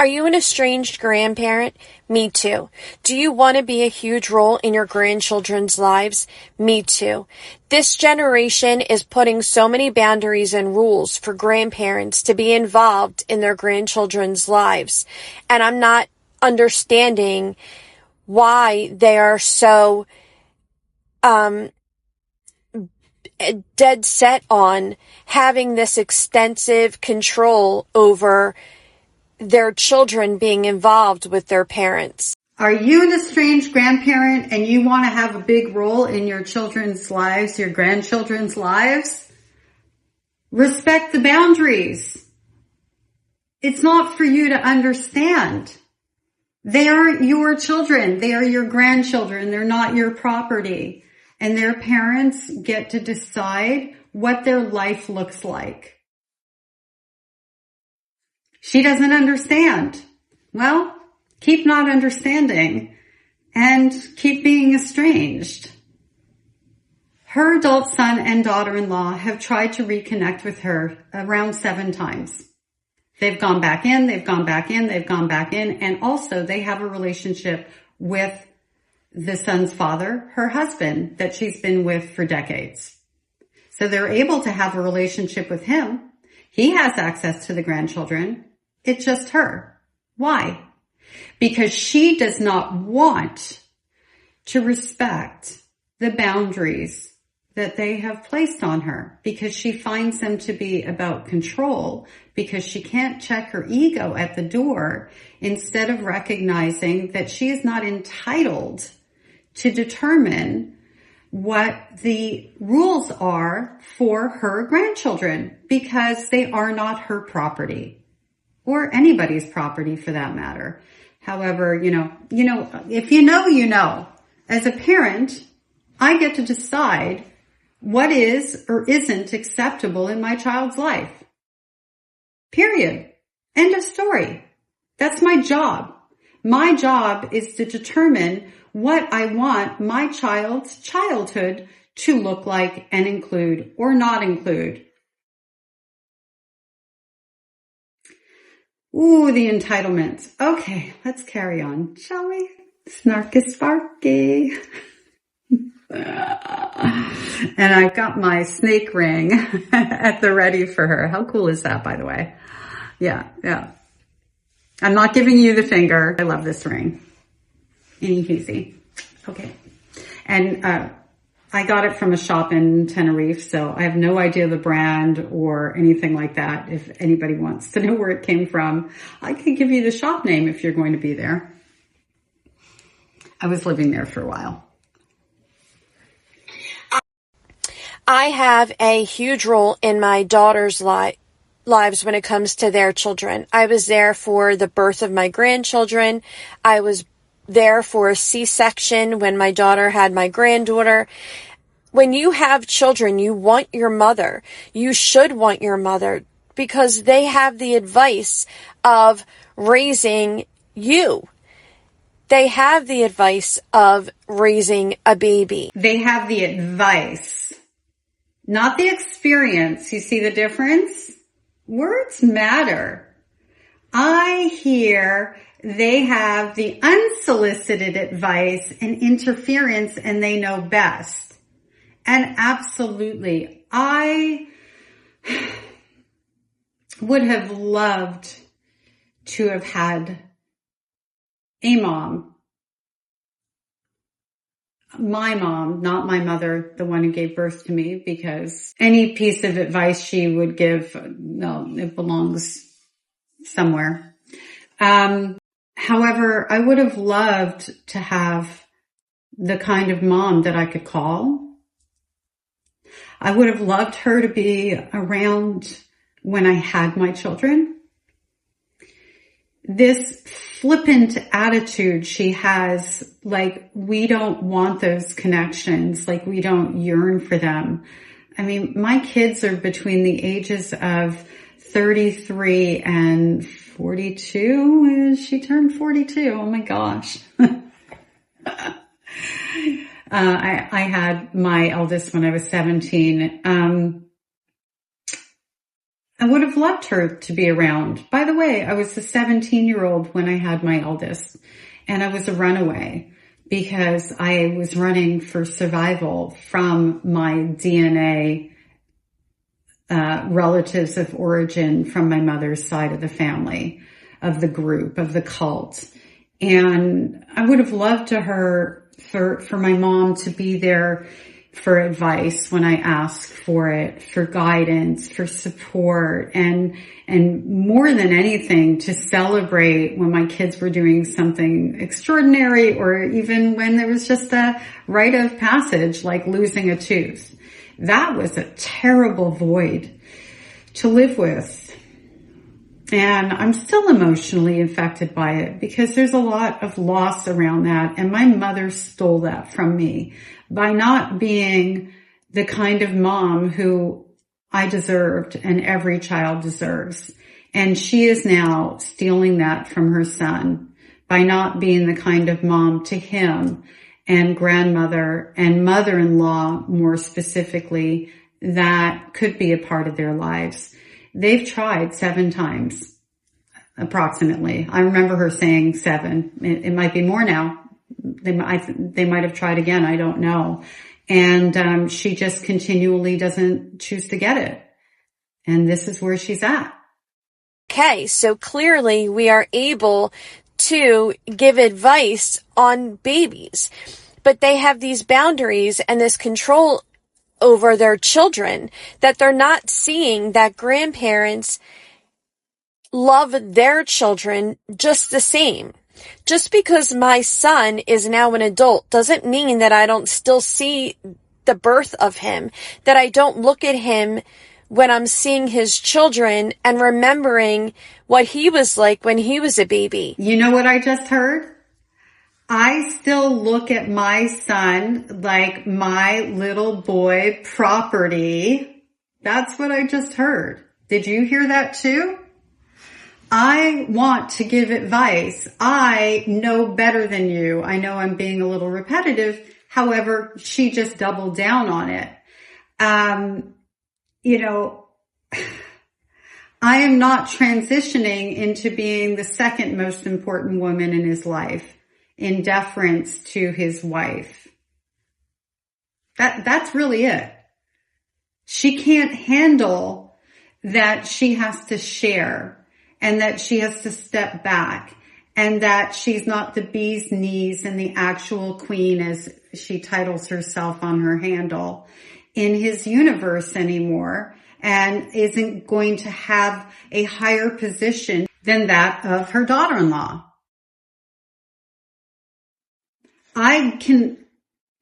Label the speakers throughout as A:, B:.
A: Are you an estranged grandparent? Me too. Do you want to be a huge role in your grandchildren's lives? Me too. This generation is putting so many boundaries and rules for grandparents to be involved in their grandchildren's lives. And I'm not understanding why they are so dead set on having this extensive control over their children being involved with their parents.
B: Are you an estranged grandparent and you want to have a big role in your children's lives, your grandchildren's lives? Respect the boundaries. It's not for you to understand. They aren't your children. They are your grandchildren. They're not your property. And their parents get to decide what their life looks like. She doesn't understand. Well, keep not understanding and keep being estranged. Her adult son and daughter-in-law have tried to reconnect with her around 7 times. They've gone back in, they've gone back in, they've gone back in, and also they have a relationship with the son's father, her husband, that she's been with for decades. So they're able to have a relationship with him. He has access to the grandchildren. It's just her. Why? Because she does not want to respect the boundaries that they have placed on her, because she finds them to be about control, because she can't check her ego at the door, instead of recognizing that she is not entitled to determine what the rules are for her grandchildren, because they are not her property. Or anybody's property for that matter. However, if you know, you know. As a parent, I get to decide what is or isn't acceptable in my child's life. Period. End of story. That's my job. My job is to determine what I want my child's childhood to look like and include or not include. Ooh, the entitlement. Okay, let's carry on, shall we? Snarky sparky. And I've got my snake ring at the ready for her. How cool is that, by the way? Yeah. I'm not giving you the finger. I love this ring. Easy. Okay. And I got it from a shop in Tenerife, so I have no idea the brand or anything like that. If anybody wants to know where it came from, I can give you the shop name if you're going to be there. I was living there for a while.
A: I have a huge role in my daughter's lives when it comes to their children. I was there for the birth of my grandchildren. I was there for a C-section when my daughter had my granddaughter. When you have children, you want your mother. You should want your mother, because they have the advice of raising you. They have the advice of raising a baby.
B: They have the advice, not the experience. You see the difference? Words matter. I hear they have the unsolicited advice and interference, and they know best. And absolutely, I would have loved to have had a mom. My mom, not my mother, the one who gave birth to me, because any piece of advice she would give, no, it belongs somewhere. However, I would have loved to have the kind of mom that I could call. I would have loved her to be around when I had my children. This flippant attitude she has, like we don't want those connections, like we don't yearn for them. I mean, my kids are between the ages of 33 and 42. She turned 42. Oh my gosh. I had my eldest when I was 17. I would have loved her to be around. By the way, I was a 17-year-old when I had my eldest, and I was a runaway because I was running for survival from my DNA relatives of origin from my mother's side of the family, of the group, of the cult. And I would have loved for my mom to be there for advice when I asked for it, for guidance, for support, and more than anything, to celebrate when my kids were doing something extraordinary, or even when there was just a rite of passage, like losing a tooth. That was a terrible void to live with. And I'm still emotionally affected by it because there's a lot of loss around that. And my mother stole that from me by not being the kind of mom who I deserved and every child deserves. And she is now stealing that from her son by not being the kind of mom to him and grandmother and mother-in-law, more specifically, that could be a part of their lives. They've tried 7 times, approximately. I remember her saying 7. It might be more now. They might have tried again. I don't know. And she just continually doesn't choose to get it. And this is where she's at.
A: Okay, so clearly we are able to give advice on babies, but they have these boundaries and this control over their children that they're not seeing that grandparents love their children just the same. Just because my son is now an adult doesn't mean that I don't still see the birth of him, that I don't look at him when I'm seeing his children and remembering what he was like when he was a baby.
B: You know what I just heard? I still look at my son like my little boy property. That's what I just heard. Did you hear that too? I want to give advice. I know better than you. I know I'm being a little repetitive. However, she just doubled down on it. I am not transitioning into being the second most important woman in his life in deference to his wife. That's really it. She can't handle that she has to share and that she has to step back and that she's not the bee's knees and the actual queen, as she titles herself on her handle, in his universe anymore, and isn't going to have a higher position than that of her daughter-in-law. I can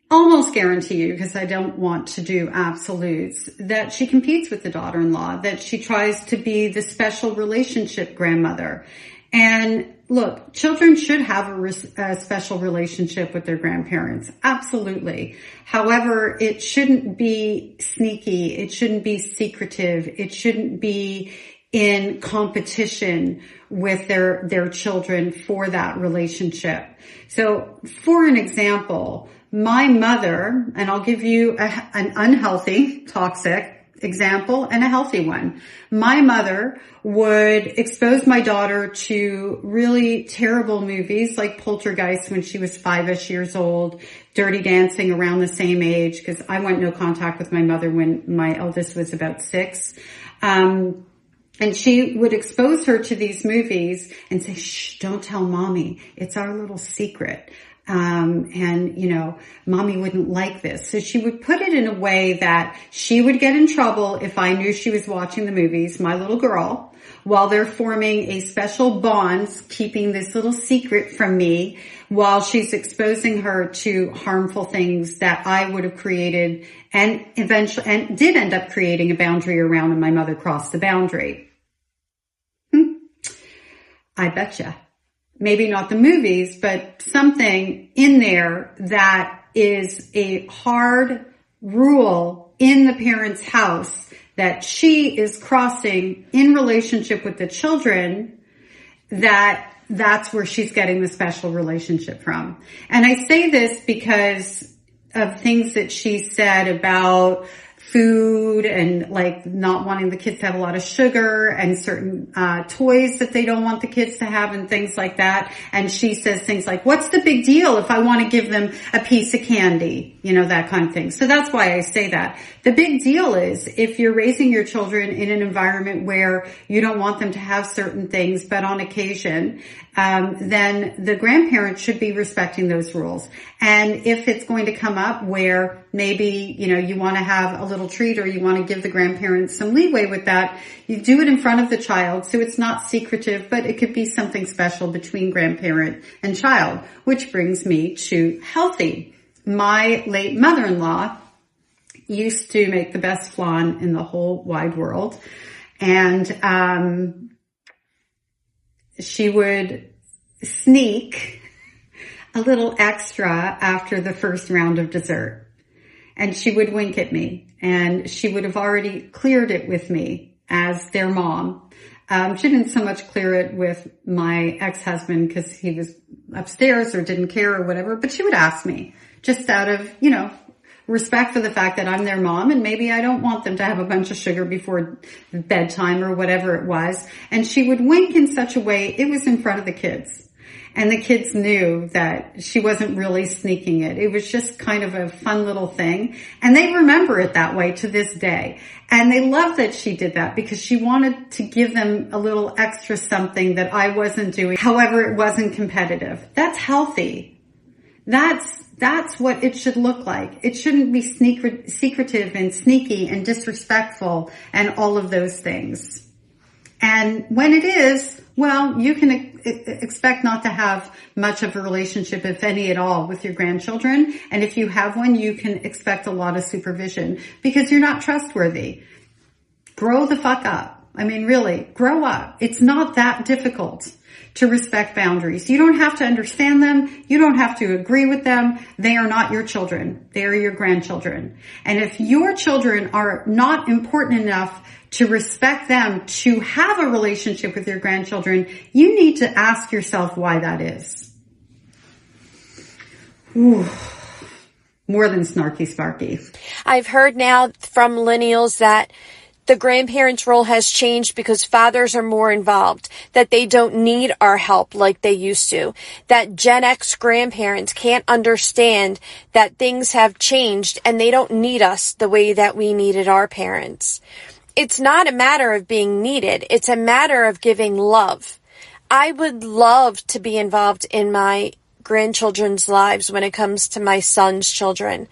B: almost guarantee you, because I don't want to do absolutes, that she competes with the daughter-in-law, that she tries to be the special relationship grandmother. And look, children should have a special relationship with their grandparents. Absolutely. However, it shouldn't be sneaky. It shouldn't be secretive. It shouldn't be in competition with their children for that relationship. So for an example, my mother, and I'll give you an unhealthy, toxic example and a healthy one. My mother would expose my daughter to really terrible movies like Poltergeist when she was 5-ish years old, Dirty Dancing around the same age, because I went no contact with my mother when my eldest was about 6. And she would expose her to these movies and say, shh, don't tell mommy. It's our little secret. Mommy wouldn't like this. So she would put it in a way that she would get in trouble if I knew she was watching the movies, my little girl, while they're forming a special bond, keeping this little secret from me, while she's exposing her to harmful things that I would have created and eventually, and did end up creating a boundary around, and my mother crossed the boundary. I betcha. Maybe not the movies, but something in there that is a hard rule in the parent's house that she is crossing in relationship with the children, that's where she's getting the special relationship from. And I say this because of things that she said about food and like not wanting the kids to have a lot of sugar and certain toys that they don't want the kids to have and things like that. And she says things like, what's the big deal if I want to give them a piece of candy? You know, that kind of thing. So that's why I say that. The big deal is if you're raising your children in an environment where you don't want them to have certain things, but on occasion, then the grandparent should be respecting those rules. And if it's going to come up where maybe, you know, you want to have a little treat or you want to give the grandparents some leeway with that, you do it in front of the child. So it's not secretive, but it could be something special between grandparent and child, which brings me to healthy. My late mother-in-law used to make the best flan in the whole wide world. And, she would sneak a little extra after the first round of dessert. And she would wink at me. And she would have already cleared it with me as their mom. She didn't so much clear it with my ex-husband because he was upstairs or didn't care or whatever. But she would ask me just out of, you know, respect for the fact that I'm their mom and maybe I don't want them to have a bunch of sugar before bedtime or whatever it was. And she would wink in such a way, it was in front of the kids. And the kids knew that she wasn't really sneaking it. It was just kind of a fun little thing. And they remember it that way to this day. And they love that she did that because she wanted to give them a little extra something that I wasn't doing. However, it wasn't competitive. That's healthy. That's what it should look like. It shouldn't be secretive and sneaky and disrespectful and all of those things. And when it is, well, you can expect not to have much of a relationship, if any at all, with your grandchildren. And if you have one, you can expect a lot of supervision because you're not trustworthy. Grow the fuck up. I mean, really, grow up. It's not that difficult to respect boundaries. You don't have to understand them. You don't have to agree with them. They are not your children. They are your grandchildren. And if your children are not important enough to respect them, to have a relationship with your grandchildren, you need to ask yourself why that is. Ooh, more than snarky sparky.
A: I've heard now from millennials that the grandparents' role has changed because fathers are more involved, that they don't need our help like they used to, that Gen X grandparents can't understand that things have changed and they don't need us the way that we needed our parents. It's not a matter of being needed. It's a matter of giving love. I would love to be involved in my grandchildren's lives when it comes to my son's children.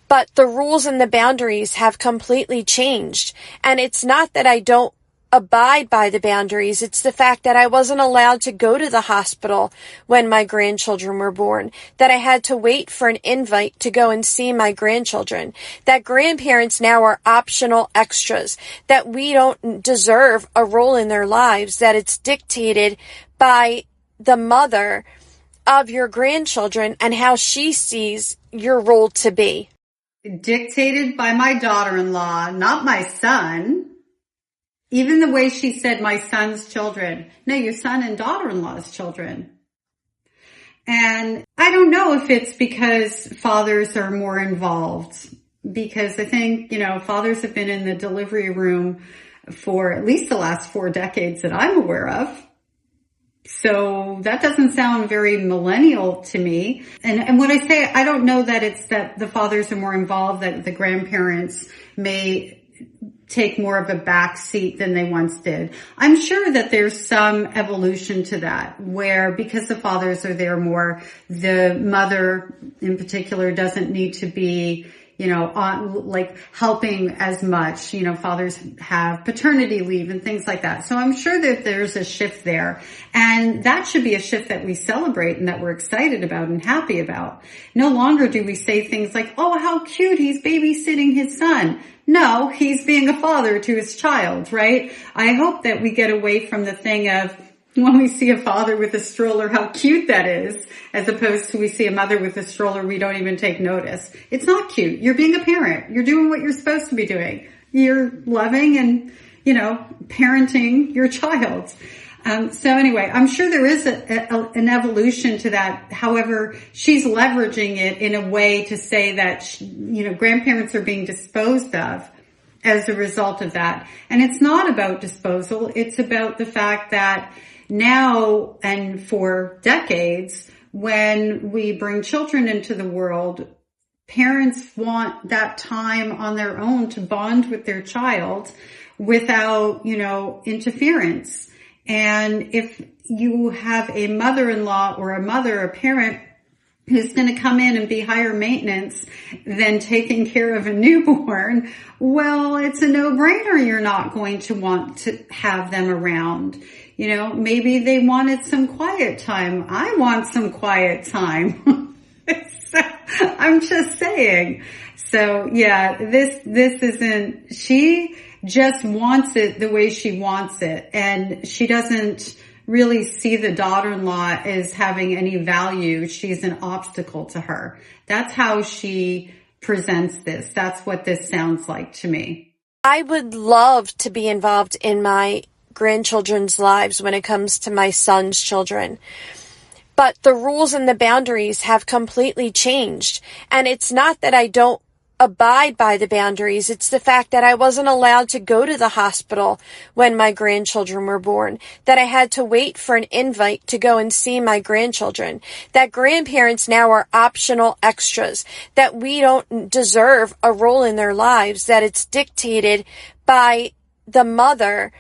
A: But the rules and the boundaries have completely changed. And it's not that I don't abide by the boundaries. It's the fact that I wasn't allowed to go to the hospital when my grandchildren were born, that I had to wait for an invite to go and see my grandchildren, that grandparents now are optional extras, that we don't deserve a role in their lives, that it's dictated by the mother of your grandchildren and how she sees your role to be.
B: Dictated by my daughter-in-law, not my son. Even the way she said my son's children. No, your son and daughter-in-law's children. And I don't know if it's because fathers are more involved. Because I think, you know, fathers have been in the delivery room for at least the last 4 decades that I'm aware of. So that doesn't sound very millennial to me. And when I say, I don't know that it's that the fathers are more involved, that the grandparents may take more of a back seat than they once did. I'm sure that there's some evolution to that where because the fathers are there more, the mother in particular doesn't need to be, you know, on like helping as much. You know, fathers have paternity leave and things like that. So I'm sure that there's a shift there. And that should be a shift that we celebrate and that we're excited about and happy about. No longer do we say things like, oh, how cute, he's babysitting his son. No, he's being a father to his child, right? I hope that we get away from the thing of when we see a father with a stroller, how cute that is, as opposed to we see a mother with a stroller, we don't even take notice. It's not cute. You're being a parent. You're doing what you're supposed to be doing. You're loving and, you know, parenting your child. So anyway, I'm sure there is an evolution to that. However, she's leveraging it in a way to say that, grandparents are being disposed of as a result of that. And it's not about disposal. It's about the fact that now and for decades, when we bring children into the world, parents want that time on their own to bond with their child without, interference. And if you have a mother-in-law or a parent who's going to come in and be higher maintenance than taking care of a newborn, well, it's a no-brainer. You're not going to want to have them around. Maybe they wanted some quiet time. I want some quiet time. So, I'm just saying. So yeah, this isn't, she just wants it the way she wants it. And she doesn't really see the daughter-in-law as having any value. She's an obstacle to her. That's how she presents this. That's what this sounds like to me.
A: I would love to be involved in my grandchildren's lives when it comes to my son's children. But the rules and the boundaries have completely changed. And it's not that I don't abide by the boundaries. It's the fact that I wasn't allowed to go to the hospital when my grandchildren were born, that I had to wait for an invite to go and see my grandchildren, that grandparents now are optional extras, that we don't deserve a role in their lives, that it's dictated by the mother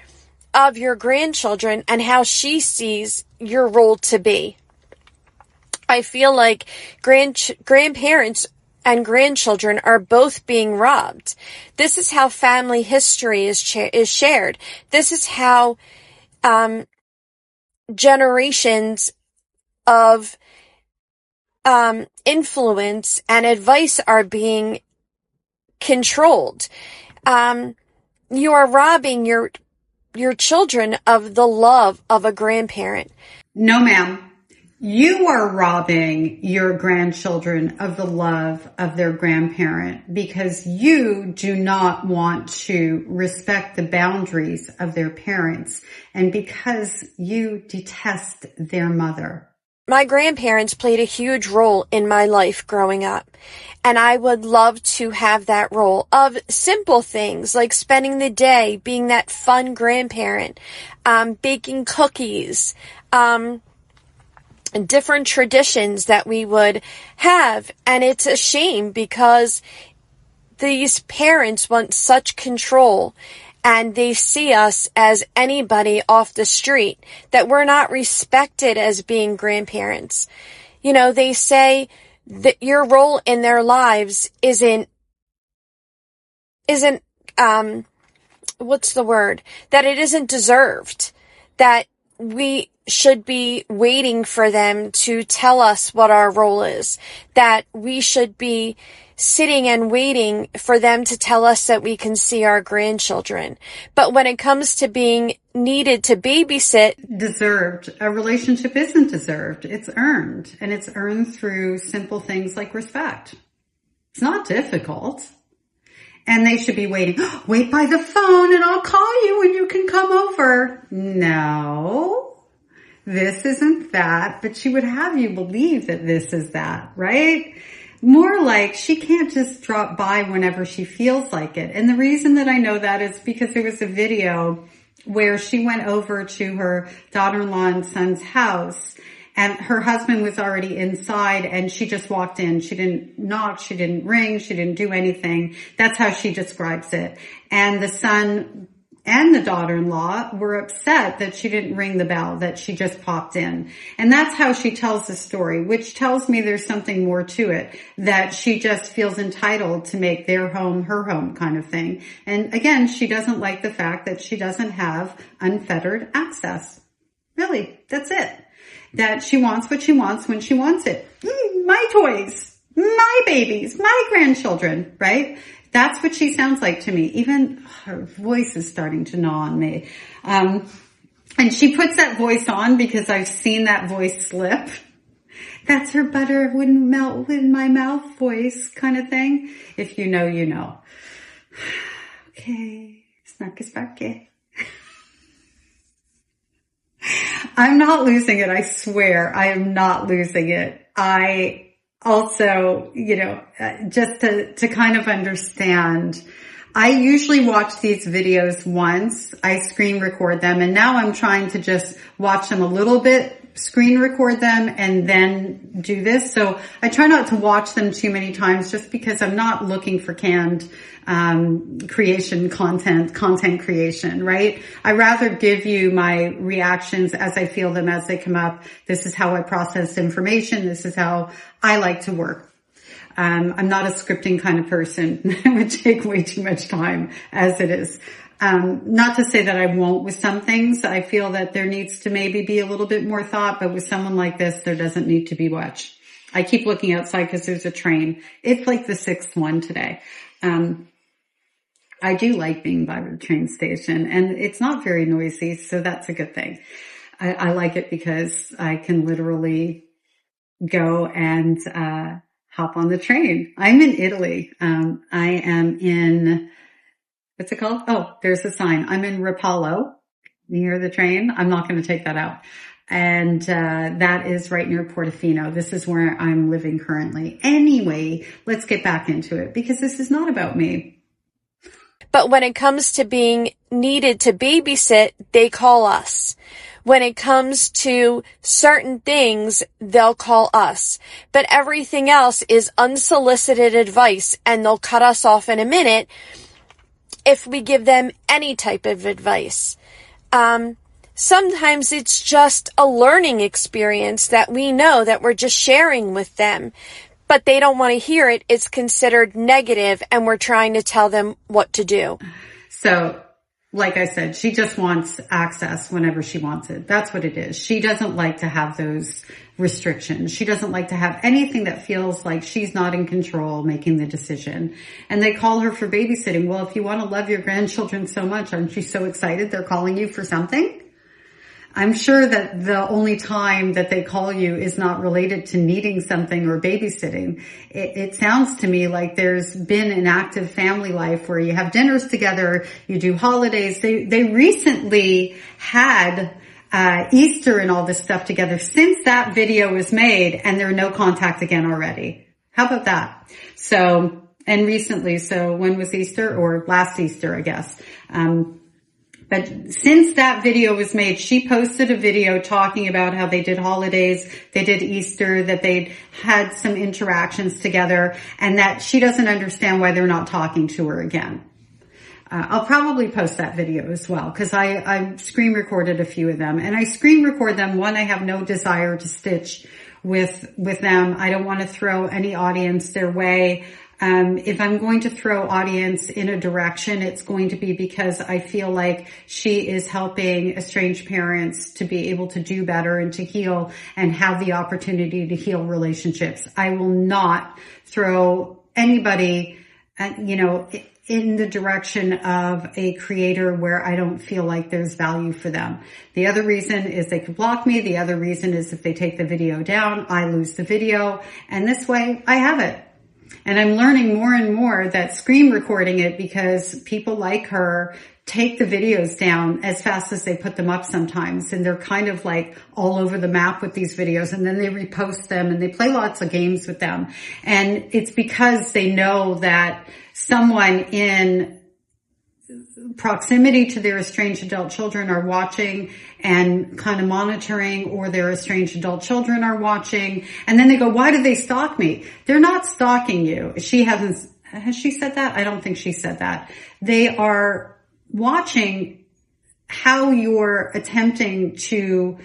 A: of your grandchildren and how she sees your role to be. I feel like grandparents and grandchildren are both being robbed. This is how family history is shared. This is how generations of influence and advice are being controlled. You are robbing your children of the love of a grandparent.
B: No, ma'am. You are robbing your grandchildren of the love of their grandparent because you do not want to respect the boundaries of their parents and because you detest their mother.
A: My grandparents played a huge role in my life growing up, and I would love to have that role of simple things like spending the day, being that fun grandparent, baking cookies, different traditions that we would have. And it's a shame because these parents want such control and they see us as anybody off the street, that we're not respected as being grandparents. They say that your role in their lives isn't what's the word? That it isn't deserved. That we should be waiting for them to tell us what our role is. That we should be sitting and waiting for them to tell us that we can see our grandchildren. But when it comes to being needed to babysit...
B: Deserved. A relationship isn't deserved. It's earned. And it's earned through simple things like respect. It's not difficult. And they should be waiting. Wait by the phone and I'll call you and you can come over. No, this isn't that. But she would have you believe that this is that, right? More like she can't just drop by whenever she feels like it. And the reason that I know that is because there was a video where she went over to her daughter-in-law and son's house and her husband was already inside and she just walked in. She didn't knock, she didn't ring, she didn't do anything. That's how she describes it. And the son and the daughter-in-law were upset that she didn't ring the bell, that she just popped in. And that's how she tells the story, which tells me there's something more to it, that she just feels entitled to make their home her home kind of thing. And again, she doesn't like the fact that she doesn't have unfettered access. Really, that's it. That she wants what she wants when she wants it. My toys, my babies, my grandchildren, right? That's what she sounds like to me. Even her voice is starting to gnaw on me. And she puts that voice on because I've seen that voice slip. That's her butter wouldn't melt in my mouth voice kind of thing. If you know, you know. Okay. Snarky sparky. I'm not losing it. I swear I am not losing it. I also, just to kind of understand, I usually watch these videos once. I screen record them, and now I'm trying to just watch them a little bit, screen record them, and then do this. So I try not to watch them too many times just because I'm not looking for canned content creation, right? I rather give you my reactions as I feel them, as they come up. This is how I process information. This is how I like to work. I'm not a scripting kind of person. It would take way too much time as it is. Not to say that I won't with some things. I feel that there needs to maybe be a little bit more thought, but with someone like this, there doesn't need to be much. I keep looking outside because there's a train. It's like the sixth one today. I do like being by the train station, and it's not very noisy, so that's a good thing. I like it because I can literally go and hop on the train. I'm in Italy. I am in, what's it called? Oh, there's a sign. I'm in Rapallo, near the train. I'm not going to take that out. And that is right near Portofino. This is where I'm living currently. Anyway, let's get back into it because this is not about me.
A: But when it comes to being needed to babysit, they call us. When it comes to certain things, they'll call us. But everything else is unsolicited advice, and they'll cut us off in a minute if we give them any type of advice. Sometimes it's just a learning experience that we know that we're just sharing with them, but they don't want to hear it. It's considered negative, and we're trying to tell them what to do.
B: So, like I said, she just wants access whenever she wants it. That's what it is. She doesn't like to have those restrictions. She doesn't like to have anything that feels like she's not in control making the decision. And they call her for babysitting. Well, if you want to love your grandchildren so much, aren't you so excited they're calling you for something? I'm sure that the only time that they call you is not related to needing something or babysitting. It sounds to me like there's been an active family life where you have dinners together, you do holidays. They recently had Easter and all this stuff together since that video was made, and they're no contact again already. How about that? So, and recently, so when was Easter? Or last Easter, I guess. But since that video was made, she posted a video talking about how they did holidays, they did Easter, that they'd had some interactions together, and that she doesn't understand why they're not talking to her again. I'll probably post that video as well, because I screen recorded a few of them, and I screen record them. One, I have no desire to stitch with them. I don't want to throw any audience their way. If I'm going to throw audience in a direction, it's going to be because I feel like she is helping estranged parents to be able to do better and to heal and have the opportunity to heal relationships. I will not throw anybody, in the direction of a creator where I don't feel like there's value for them. The other reason is they could block me. The other reason is if they take the video down, I lose the video. And this way I have it. And I'm learning more and more that screen recording it, because people like her take the videos down as fast as they put them up sometimes. And they're kind of like all over the map with these videos. And then they repost them and they play lots of games with them. And it's because they know that someone in proximity to their estranged adult children are watching and kind of monitoring, or their estranged adult children are watching. And then they go, why do they stalk me? They're not stalking you. Has she said that? I don't think she said that. They are watching how you're attempting to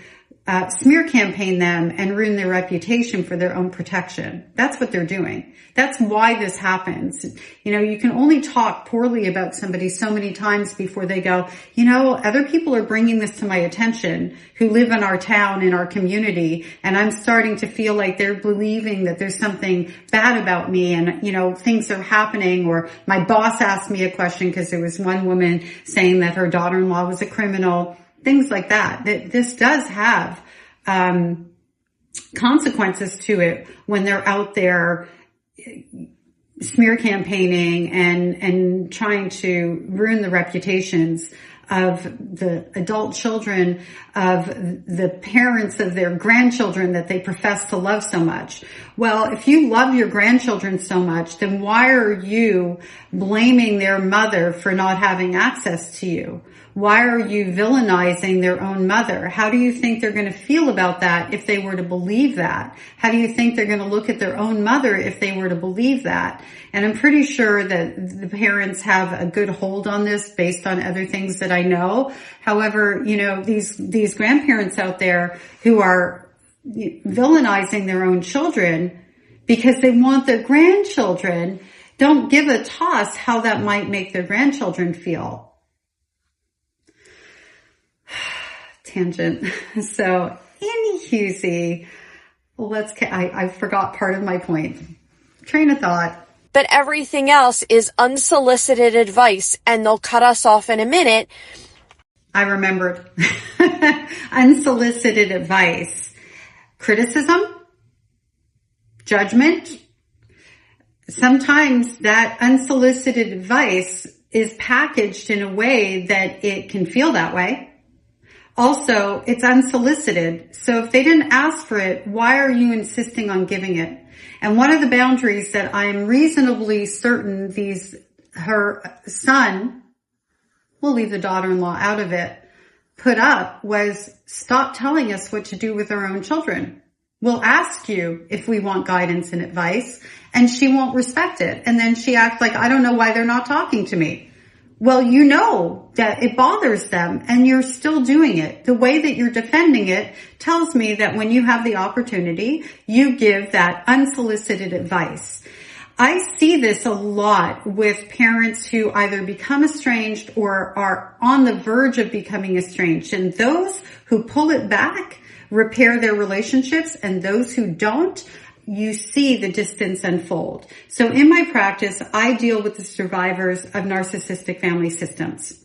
B: smear campaign them and ruin their reputation for their own protection. That's what they're doing. That's why this happens. You can only talk poorly about somebody so many times before they go, other people are bringing this to my attention who live in our town, in our community, and I'm starting to feel like they're believing that there's something bad about me, and, things are happening. Or my boss asked me a question because there was one woman saying that her daughter-in-law was a criminal. Things like that. This does have consequences to it when they're out there smear campaigning and trying to ruin the reputations of the adult children of the parents of their grandchildren that they profess to love so much. Well, if you love your grandchildren so much, then why are you blaming their mother for not having access to you? Why are you villainizing their own mother? How do you think they're going to feel about that if they were to believe that? How do you think they're going to look at their own mother if they were to believe that? And I'm pretty sure that the parents have a good hold on this based on other things that I know. However, these grandparents out there who are villainizing their own children because they want their grandchildren, don't give a toss how that might make their grandchildren feel. Tangent. So, anywho, I forgot part of my point. Train of thought.
A: But everything else is unsolicited advice, and they'll cut us off in a minute.
B: I remembered. Unsolicited advice. Criticism. Judgment. Sometimes that unsolicited advice is packaged in a way that it can feel that way. Also, it's unsolicited. So if they didn't ask for it, why are you insisting on giving it? And one of the boundaries that I'm reasonably certain her son, we'll leave the daughter-in-law out of it, put up was stop telling us what to do with our own children. We'll ask you if we want guidance and advice, and she won't respect it. And then she acts like, I don't know why they're not talking to me. Well, you know that it bothers them and you're still doing it. The way that you're defending it tells me that when you have the opportunity, you give that unsolicited advice. I see this a lot with parents who either become estranged or are on the verge of becoming estranged. And those who pull it back repair their relationships, and those who don't, you see the distance unfold. So in my practice, I deal with the survivors of narcissistic family systems.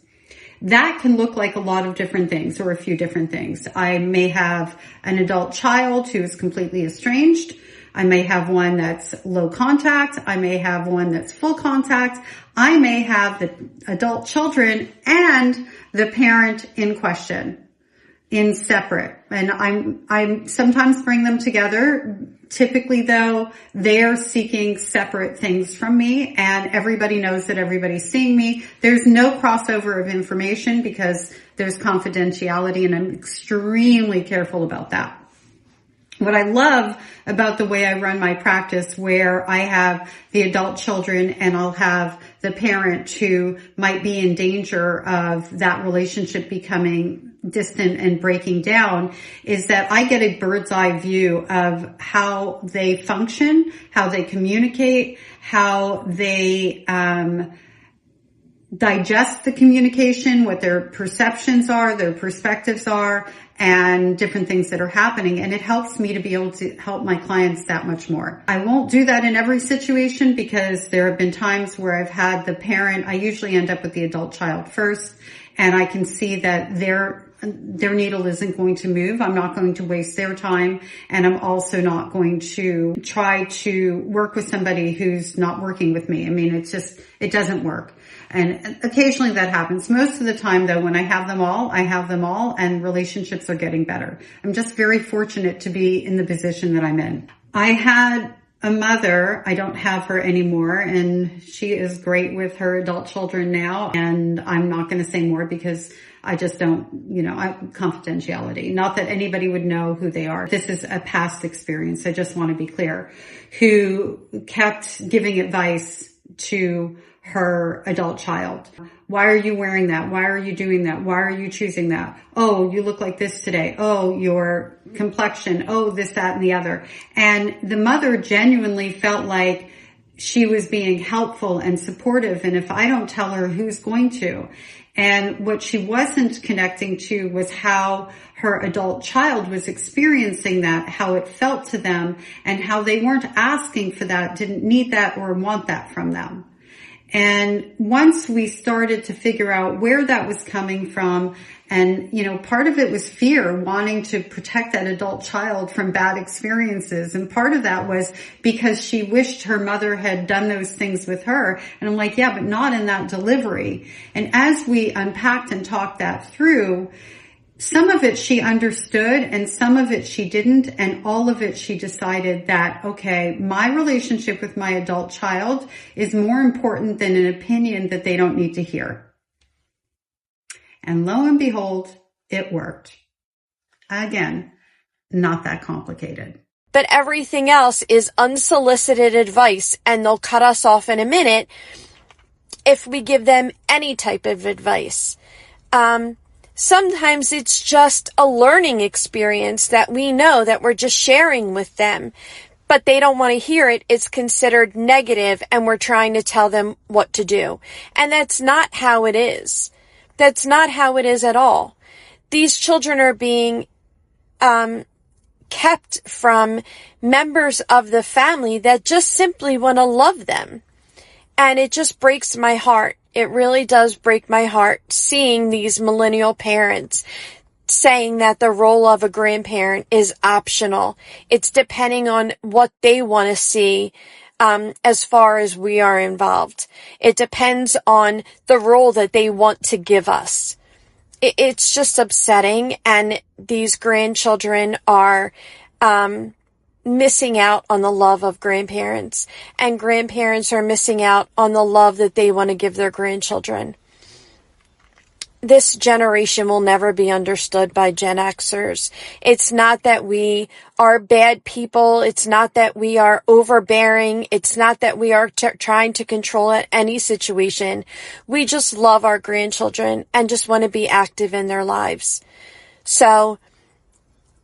B: That can look like a lot of different things, or a few different things. I may have an adult child who is completely estranged. I may have one that's low contact. I may have one that's full contact. I may have the adult children and the parent in question in separate. And I sometimes bring them together. Typically though, they're seeking separate things from me, and everybody knows that everybody's seeing me. There's no crossover of information because there's confidentiality, and I'm extremely careful about that. What I love about the way I run my practice, where I have the adult children and I'll have the parent who might be in danger of that relationship becoming distant and breaking down, is that I get a bird's eye view of how they function, how they communicate, how they digest the communication, what their perceptions are, their perspectives are, and different things that are happening. And it helps me to be able to help my clients that much more. I won't do that in every situation, because there have been times where I've had the parent, I usually end up with the adult child first, and I can see that their needle isn't going to move. I'm not going to waste their time. And I'm also not going to try to work with somebody who's not working with me. I mean, it doesn't work. And occasionally that happens. Most of the time though, when I have them all, and relationships are getting better. I'm just very fortunate to be in the position that I'm in. I had a mother, I don't have her anymore, and she is great with her adult children now. And I'm not going to say more because I just don't, confidentiality. Not that anybody would know who they are. This is a past experience. I just want to be clear. Who kept giving advice to her adult child. Why are you wearing that? Why are you doing that? Why are you choosing that? Oh, you look like this today. Oh, your complexion. Oh, this, that, and the other. And the mother genuinely felt like she was being helpful and supportive. And if I don't tell her, who's going to? And what she wasn't connecting to was how her adult child was experiencing that, how it felt to them, and how they weren't asking for that, didn't need that or want that from them. And once we started to figure out where that was coming from, and, part of it was fear, wanting to protect that adult child from bad experiences. And part of that was because she wished her mother had done those things with her. And I'm like, yeah, but not in that delivery. And as we unpacked and talked that through, some of it she understood and some of it she didn't, and all of it she decided that, okay, my relationship with my adult child is more important than an opinion that they don't need to hear. And lo and behold, it worked. Again, not that complicated.
A: But everything else is unsolicited advice, and they'll cut us off in a minute if we give them any type of advice. Sometimes it's just a learning experience that we know that we're just sharing with them, but they don't want to hear it. It's considered negative, and we're trying to tell them what to do. And that's not how it is. That's not how it is at all. These children are being kept from members of the family that just simply want to love them. And it just breaks my heart. It really does break my heart seeing these millennial parents saying that the role of a grandparent is optional. It's depending on what they want to see as far as we are involved. It depends on the role that they want to give us. It's just upsetting, and these grandchildren are missing out on the love of grandparents, and grandparents are missing out on the love that they want to give their grandchildren. This generation will never be understood by Gen Xers. It's not that we are bad people. It's not that we are overbearing. It's not that we are trying to control any situation. We just love our grandchildren and just want to be active in their lives. So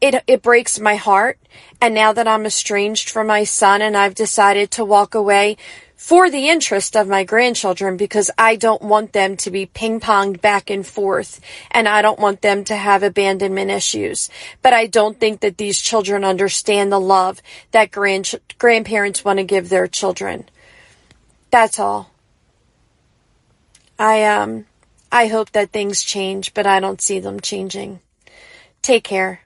A: it breaks my heart. And now that I'm estranged from my son and I've decided to walk away for the interest of my grandchildren, because I don't want them to be ping-ponged back and forth, and I don't want them to have abandonment issues. But I don't think that these children understand the love that grandparents want to give their children. That's all. I hope that things change, but I don't see them changing. Take care.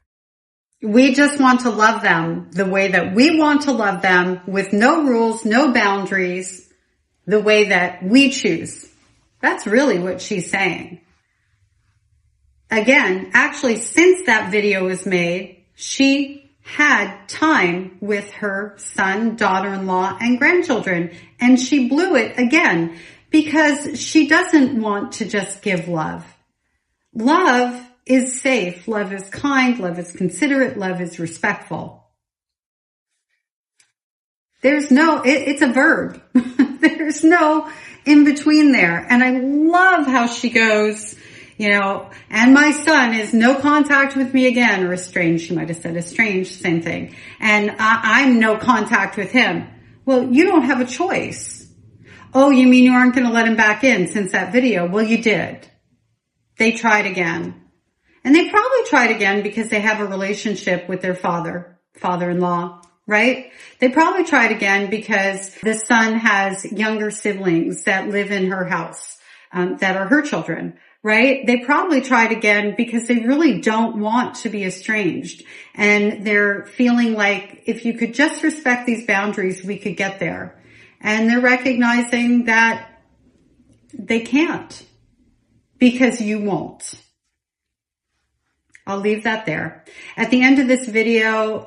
B: We just want to love them the way that we want to love them, with no rules, no boundaries, the way that we choose. That's really what she's saying. Again, actually, since that video was made, she had time with her son, daughter-in-law, and grandchildren, and she blew it again because she doesn't want to just give love. Love is safe. Love is kind. Love is considerate. Love is respectful. It's a verb. There's no in between there. And I love how she goes, and my son is no contact with me again, or estranged. She might have said estranged, same thing. And I'm no contact with him. Well, you don't have a choice. Oh, you mean you aren't going to let him back in since that video? Well, you did. They tried again. And they probably tried again because they have a relationship with their father-in-law, right? They probably tried again because the son has younger siblings that live in her house, that are her children, right? They probably tried again because they really don't want to be estranged. And they're feeling like if you could just respect these boundaries, we could get there. And they're recognizing that they can't because you won't. I'll leave that there. At the end of this video,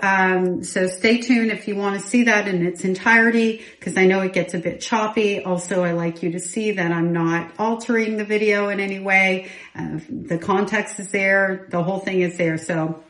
B: so stay tuned if you want to see that in its entirety, because I know it gets a bit choppy. Also, I like you to see that I'm not altering the video in any way. The context is there. The whole thing is there. So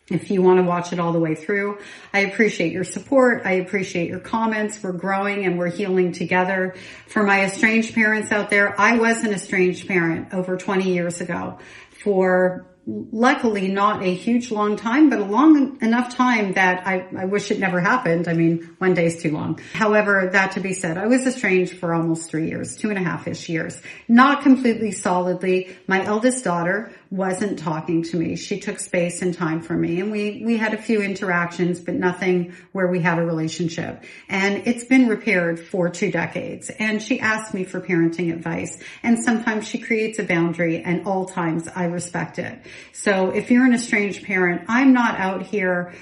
B: if you want to watch it all the way through, I appreciate your support. I appreciate your comments. We're growing and we're healing together. For my estranged parents out there, I was an estranged parent over 20 years ago for luckily not a huge long time, but a long enough time that I wish it never happened. I mean, one day is too long. However, that to be said, I was estranged for almost 3 years, 2.5-ish years. Not completely solidly. My eldest daughter wasn't talking to me. She took space and time from me, and we had a few interactions, but nothing where we had a relationship. And it's been repaired for 2 decades. And she asked me for parenting advice. And sometimes she creates a boundary, and all times I respect it. So if you're an estranged parent, I'm not out here,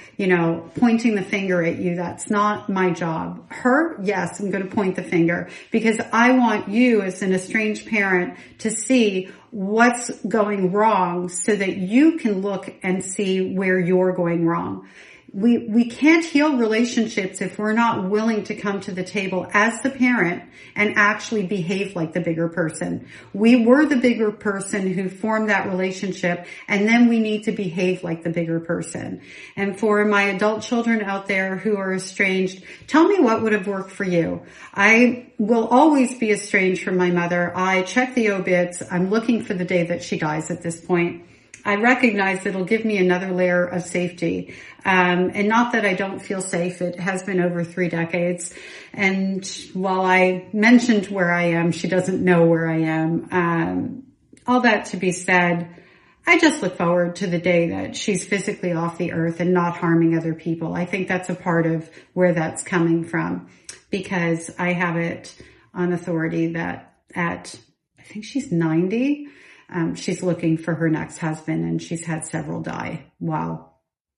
B: pointing the finger at you. That's not my job. Her, yes, I'm going to point the finger because I want you as an estranged parent to see what's going wrong so that you can look and see where you're going wrong. We can't heal relationships if we're not willing to come to the table as the parent and actually behave like the bigger person. We were the bigger person who formed that relationship, and then we need to behave like the bigger person. And for my adult children out there who are estranged, tell me what would have worked for you. I will always be estranged from my mother. I check the obits. I'm looking for the day that she dies at this point. I recognize it'll give me another layer of safety. And not that I don't feel safe. It has been over 3 decades. And while I mentioned where I am, she doesn't know where I am. All that to be said, I just look forward to the day that she's physically off the earth and not harming other people. I think that's a part of where that's coming from, because I have it on authority that at, I think she's 90, she's looking for her next husband, and she's had several die while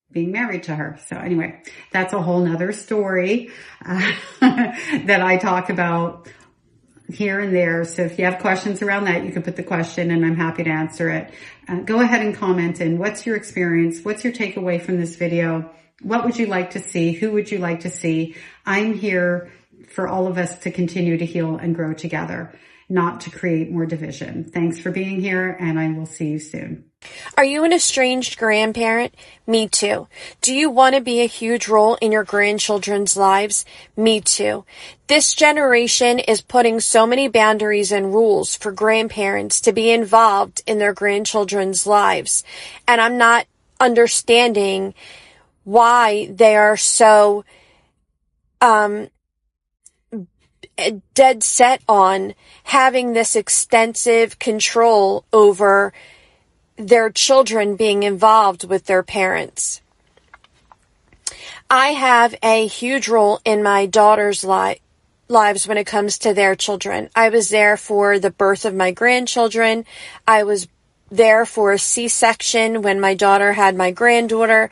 B: being married to her. So anyway, that's a whole nother story that I talk about here and there. So if you have questions around that, you can put the question and I'm happy to answer it. Go ahead and comment in. What's your experience? What's your takeaway from this video? What would you like to see? Who would you like to see? I'm here for all of us to continue to heal and grow together, not to create more division. Thanks for being here, and I will see you soon.
A: Are you an estranged grandparent? Me too. Do you want to be a huge role in your grandchildren's lives? Me too. This generation is putting so many boundaries and rules for grandparents to be involved in their grandchildren's lives. And I'm not understanding why they are so dead set on having this extensive control over their children being involved with their parents. I have a huge role in my daughter's lives when it comes to their children. I was there for the birth of my grandchildren. I was there for a C-section when my daughter had my granddaughter.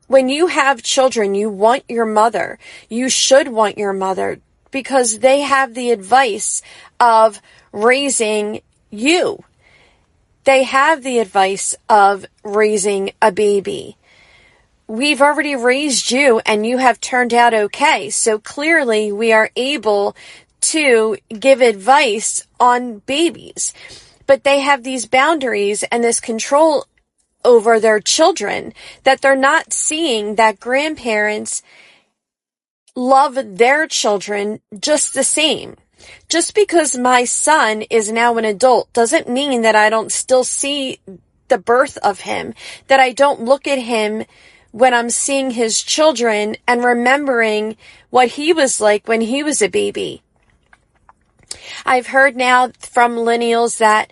A: When you have children, you want your mother. You should want your mother, because they have the advice of raising you. They have the advice of raising a baby. We've already raised you and you have turned out okay. So clearly we are able to give advice on babies. But they have these boundaries and this control over their children that they're not seeing that grandparents love their children just the same. Just because my son is now an adult doesn't mean that I don't still see the birth of him, that I don't look at him when I'm seeing his children and remembering what he was like when he was a baby. I've heard now from millennials that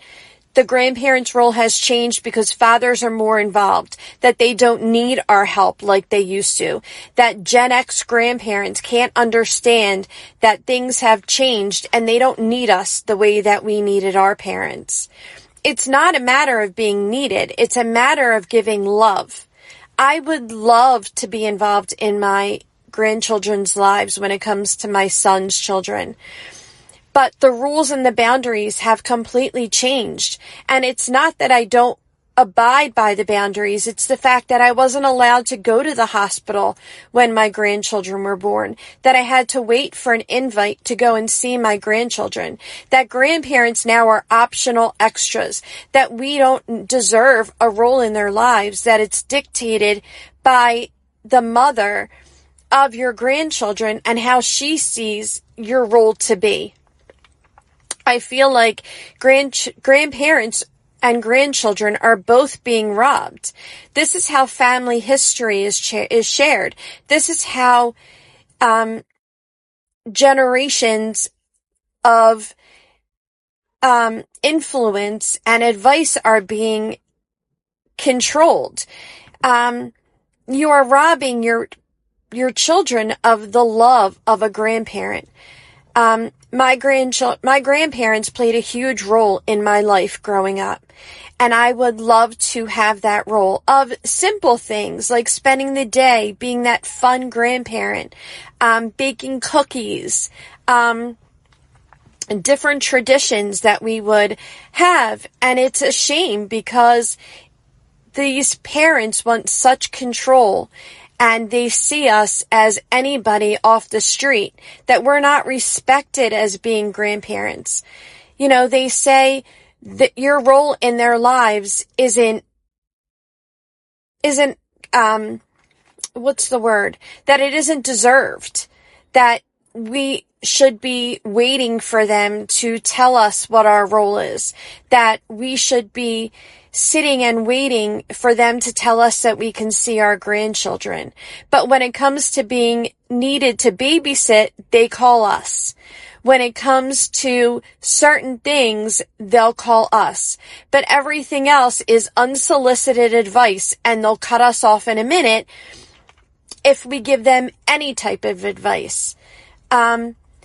A: the grandparents' role has changed because fathers are more involved, that they don't need our help like they used to, that Gen X grandparents can't understand that things have changed and they don't need us the way that we needed our parents. It's not a matter of being needed. It's a matter of giving love. I would love to be involved in my grandchildren's lives when it comes to my son's children. But the rules and the boundaries have completely changed. And it's not that I don't abide by the boundaries. It's the fact that I wasn't allowed to go to the hospital when my grandchildren were born, that I had to wait for an invite to go and see my grandchildren, that grandparents now are optional extras, that we don't deserve a role in their lives, that it's dictated by the mother of your grandchildren and how she sees your role to be. I feel like grandparents and grandchildren are both being robbed. This is how family history is shared. This is how generations of influence and advice are being controlled. You are robbing your children of the love of a grandparent. My grandparents played a huge role in my life growing up. And I would love to have that role of simple things like spending the day, being that fun grandparent, baking cookies, different traditions that we would have. And it's a shame because these parents want such control and they see us as anybody off the street, that we're not respected as being grandparents. You know, they say that your role in their lives isn't, what's the word? That it isn't deserved. That we should be waiting for them to tell us what our role is. That we should be sitting and waiting for them to tell us that we can see our grandchildren. But when it comes to being needed to babysit, they call us. When it comes to certain things, they'll call us. But everything else is unsolicited advice, and they'll cut us off in a minute if we give them any type of advice.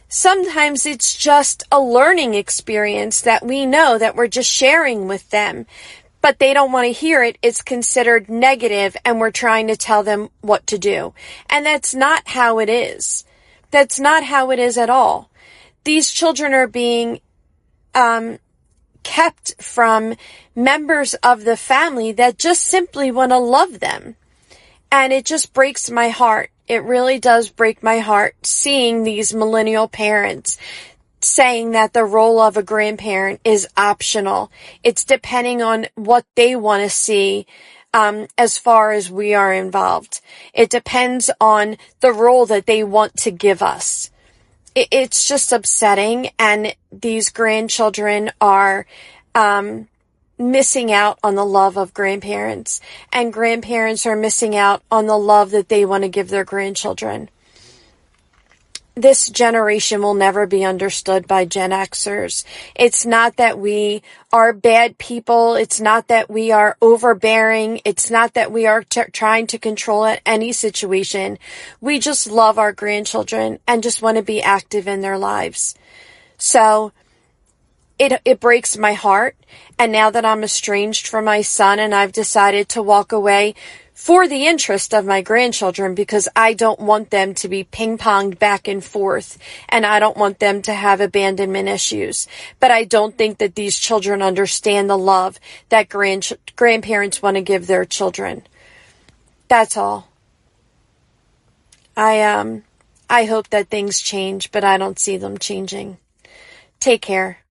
A: Sometimes it's just a learning experience that we know that we're just sharing with them, but they don't want to hear it. It's considered negative, and we're trying to tell them what to do. And that's not how it is. That's not how it is at all. These children are being kept from members of the family that just simply want to love them. And it just breaks my heart. It really does break my heart seeing these millennial parents saying that the role of a grandparent is optional. It's depending on what they want to see as far as we are involved. It depends on the role that they want to give us. It's just upsetting, and these grandchildren are missing out on the love of grandparents, and grandparents are missing out on the love that they want to give their grandchildren. This generation will never be understood by Gen Xers. It's not that we are bad people. It's not that we are overbearing. It's not that we are trying to control any situation. We just love our grandchildren and just want to be active in their lives. So it breaks my heart. And now that I'm estranged from my son and I've decided to walk away for the interest of my grandchildren, because I don't want them to be ping-ponged back and forth, and I don't want them to have abandonment issues. But I don't think that these children understand the love that grandparents want to give their children. That's all. I hope that things change, but I don't see them changing. Take care.